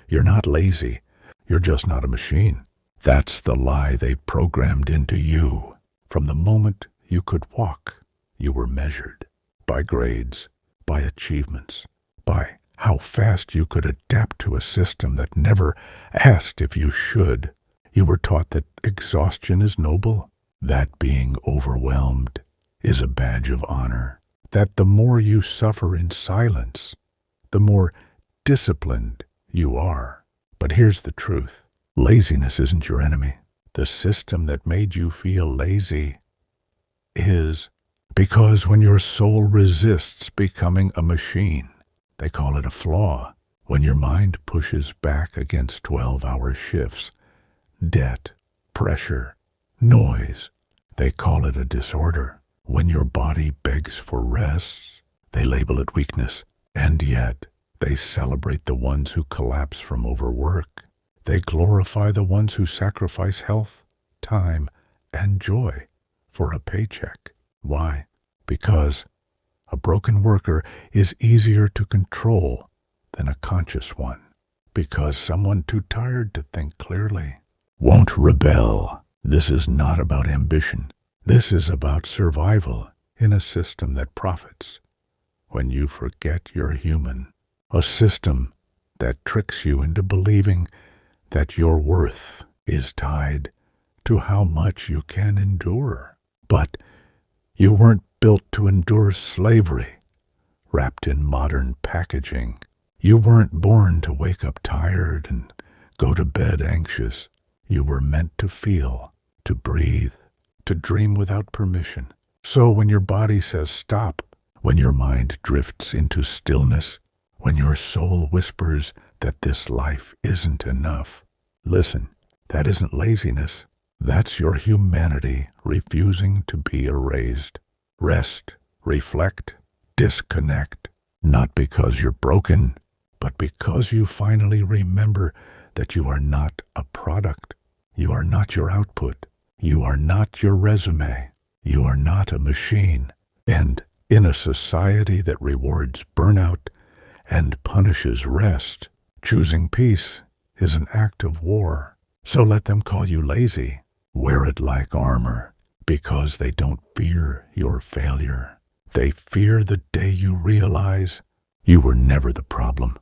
You're not lazy. You're just not a machine. That's the lie they programmed into you. From the moment you could walk, you were measured by grades, by achievements, by how fast you could adapt to a system that never asked if you should. You were taught that exhaustion is noble, that being overwhelmed is a badge of honor, that the more you suffer in silence, the more disciplined you are. But here's the truth. Laziness isn't your enemy. The system that made you feel lazy is. Because when your soul resists becoming a machine, they call it a flaw. When your mind pushes back against 12-hour shifts, debt, pressure, noise, they call it a disorder. When your body begs for rest, they label it weakness. And yet, they celebrate the ones who collapse from overwork. They glorify the ones who sacrifice health, time, and joy for a paycheck. Why? Because a broken worker is easier to control than a conscious one. Because someone too tired to think clearly won't rebel. This is not about ambition. This is about survival in a system that profits when you forget you're human. A system that tricks you into believing that your worth is tied to how much you can endure. But you weren't built to endure slavery wrapped in modern packaging. You weren't born to wake up tired and go to bed anxious. You were meant to feel, to breathe, to dream without permission. So when your body says stop, when your mind drifts into stillness, when your soul whispers that this life isn't enough, listen, that isn't laziness. That's your humanity refusing to be erased. Rest, reflect, disconnect, not because you're broken, but because you finally remember that you are not a product. You are not your output. You are not your resume. You are not a machine. And in a society that rewards burnout and punishes rest, choosing peace is an act of war. So let them call you lazy. Wear it like armor, because they don't fear your failure. They fear the day you realize you were never the problem.